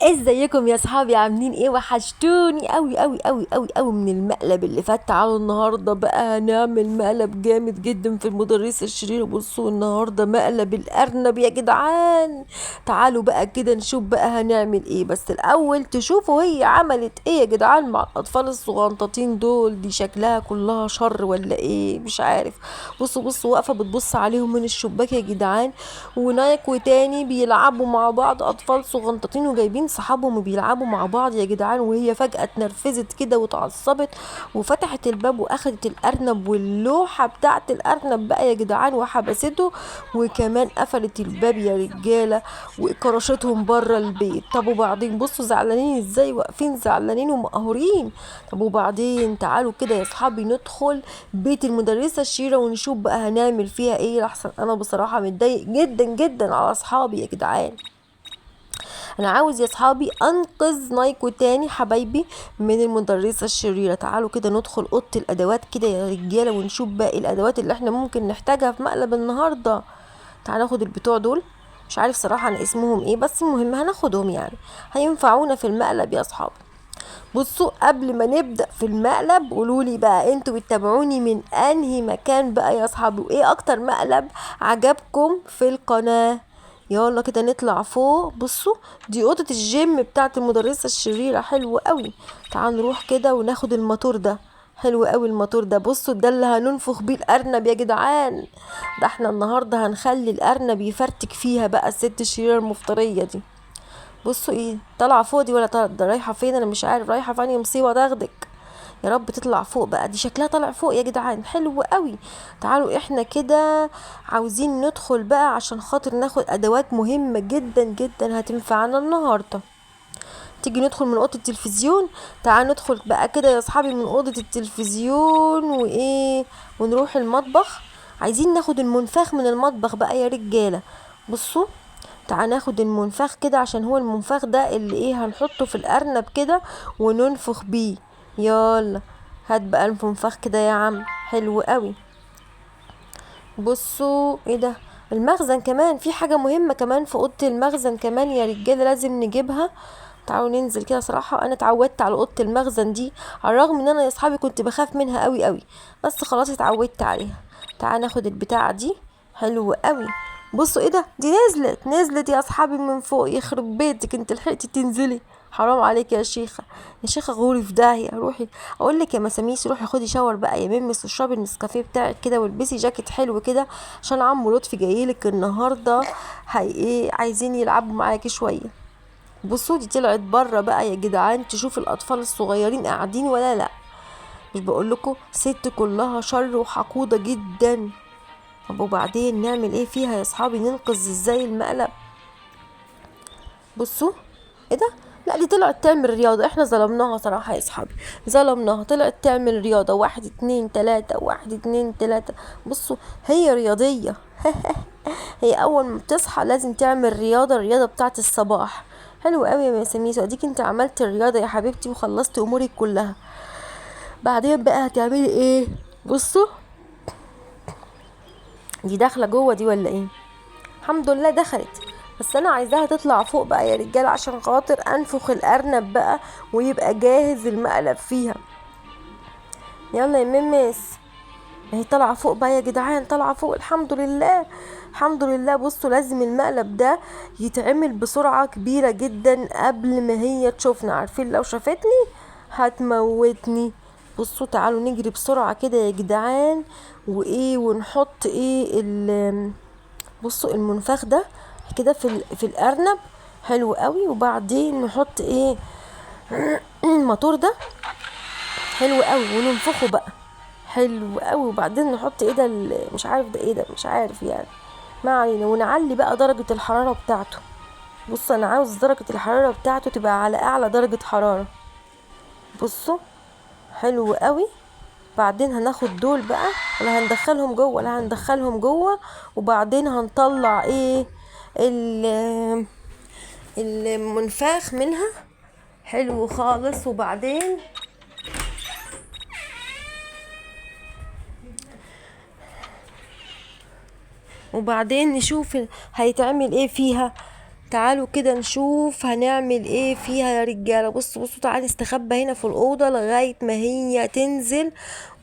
ازيكم يا صحابي؟ عاملين ايه؟ وحشتوني قوي قوي قوي قوي قوي من المقلب اللي فات. تعالوا النهارده بقى هنعمل مقلب جامد جدا في المدرسة الشريرة. بصوا النهارده مقلب الارنب يا جدعان. تعالوا بقى كده نشوف بقى هنعمل ايه، بس الاول تشوفوا هي عملت ايه يا جدعان مع الاطفال الصغنطاطين دول. دي شكلها كلها شر ولا ايه؟ مش عارف. بصوا بصوا واقفة بتبص عليهم من الشباك يا جدعان، ونايك وتاني بيلعبوا مع بعض، اطفال صغنطاطين وجايبين صحابهم وبيلعبوا مع بعض يا جدعان. وهي فجأة اتنرفزت كده واتعصبت وفتحت الباب واخدت الارنب واللوحة بتاعت الارنب بقى يا جدعان وحبسته، وكمان قفلت الباب يا رجالة وكرشتهم بره البيت. طب وبعدين بصوا زعلانين ازاي، واقفين زعلانين ومقهورين. طب وبعدين تعالوا كده يا صحابي ندخل بيت المدرسة الشيرة ونشوف بقى هنعمل فيها ايه. لحسن انا بصراحة متضايق جدا جدا على اصحابي يا جدعان. انا عاوز يا صحابي انقذ نايكو تاني حبايبي من المدرسة الشريرة. تعالوا كده ندخل اوضة الادوات كده يا رجالة ونشوف باقي الادوات اللي احنا ممكن نحتاجها في مقلب النهاردة. تعالوا ناخد البتوع دول، مش عارف صراحة عن اسمهم ايه، بس المهم هناخدهم يعني، هينفعونا في المقلب يا صحابي. بصوا قبل ما نبدأ في المقلب قولولي بقى انتوا بتتابعوني من انهي مكان بقى يا اصحابي، وايه اكتر مقلب عجبكم في القناة. يلا كده نطلع فوق. بصوا دي اوضة الجيم بتاعت المدرسة الشريرة، حلو قوي. تعالوا نروح كده وناخد الموتور ده، حلو قوي الموتور ده. بصوا ده اللي هننفخ بيه الارنب يا جدعان. ده احنا النهارده هنخلي الارنب يفرتك فيها بقى الست الشريرة المفترية دي. بصوا ايه طالعه فوق دي ولا ده رايحه فين؟ انا مش عارف رايحه في انهي مصيبه تاخدك. يا رب تطلع فوق بقى، دي شكلها طالع فوق يا جدعان، حلو قوي. تعالوا احنا كده عاوزين ندخل بقى عشان خاطر ناخد ادوات مهمه جدا جدا هتنفعنا النهارده. تيجي ندخل من اوضه التلفزيون. تعالوا ندخل بقى كده يا اصحابي من اوضه التلفزيون وايه، ونروح المطبخ. عايزين ناخد المنفاخ من المطبخ بقى يا رجاله. بصوا تعال ناخد المنفاخ كده، عشان هو المنفاخ ده اللي ايه هنحطه في الارنب كده وننفخ بيه. يلا هات بقى المنفاخ كده يا عم، حلو قوي. بصوا ايه ده، المخزن كمان في حاجة مهمة كمان في اوضة المخزن كمان يا رجالة لازم نجيبها. تعالوا ننزل كده. صراحة انا اتعودت على اوضة المخزن دي، على الرغم ان انا يا اصحابي كنت بخاف منها قوي قوي، بس خلاص اتعودت عليها. تعال ناخد البتاعة دي، حلو قوي. بصوا ايه ده، دي نزلت يا اصحابي من فوق. يخرب بيتك انت لحقتي تنزلي؟ حرام عليك يا شيخة، يا شيخة غوري في داهية. روحي اقول لك يا مساميس، روحي خدي شاور بقى يا ميمس واشربي النسكافيه بتاعك كده والبسي جاكيت حلو كده، عشان عمو لطفي جايلك النهارده. هي ايه عايزين يلعبوا معاكي شويه. بصوا دي طلعت بره بقى يا جدعان تشوف الاطفال الصغيرين قاعدين ولا لا. مش بقول لكم ست كلها شر وحقودة جدا. طب وبعدين نعمل ايه فيها يا اصحابي؟ ننقذ ازاي المقلب؟ بصوا ايه ده، لا دي طلعت تعمل رياضة. احنا ظلمناها صراحة يا اصحابي، ظلمناها. طلعت تعمل رياضة، 1 2 3 1 2 3. بصوا هي رياضية. هي اول ما بتصحى لازم تعمل رياضة، الرياضة بتاعت الصباح. حلو قوي يا سميسو، اديك انت عملت الرياضة يا حبيبتي وخلصت امورك كلها. بعدين بقى هتعملي ايه؟ بصوا دي داخلة جوه دي ولا ايه؟ الحمد لله دخلت. بس انا عايزاها تطلع فوق بقى يا رجاله عشان خاطر انفخ الارنب بقى ويبقى جاهز المقلب فيها. يلا يا ميمس، هي طالعه فوق بقى يا جدعان، طالعه فوق الحمد لله. الحمد لله. بصوا لازم المقلب ده يتعمل بسرعه كبيره جدا قبل ما هي تشوفنا، عارفين لو شافتني هتموتني. بصوا تعالوا نجري بسرعه كده يا جدعان، وايه ونحط ايه بصوا المنفاخ ده كده في الارنب، حلو قوي. وبعدين نحط ايه الموتور ده، حلو قوي، وننفخه بقى، حلو قوي. وبعدين نحط ايه ده مش عارف ده ايه ده، مش عارف يعني، ما علينا. ونعلي بقى درجة الحرارة بتاعته. بص انا عاوز درجة الحرارة بتاعته تبقى على اعلى درجة حرارة. بصوا حلو قوي. بعدين هناخد دول بقى، ولا هندخلهم جوه ولا هندخلهم جوه، وبعدين هنطلع ايه المنفاخ منها، حلو خالص. وبعدين نشوف هيتعمل ايه فيها. تعالوا كده نشوف هنعمل ايه فيها يا رجاله. بصوا بصوا، تعالي نستخبى هنا في الاوضه لغايه ما هي تنزل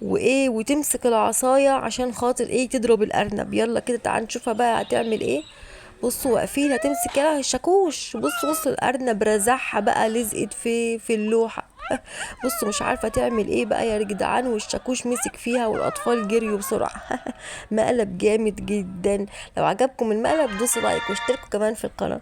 وايه وتمسك العصايه عشان خاطر ايه تضرب الارنب. يلا كده تعالى نشوفها بقى هتعمل ايه. بصوا واقفين، هتمسك يلا الشاكوش. بصوا بصوا الارنب رزعها بقى، لزقت في اللوحه. بصوا مش عارفه تعمل ايه بقى يا جدعان، والشاكوش مسك فيها والاطفال جريوا بسرعه. مقلب جامد جدا. لو عجبكم المقلب دوسوا لايك واشتركوا كمان في القناه.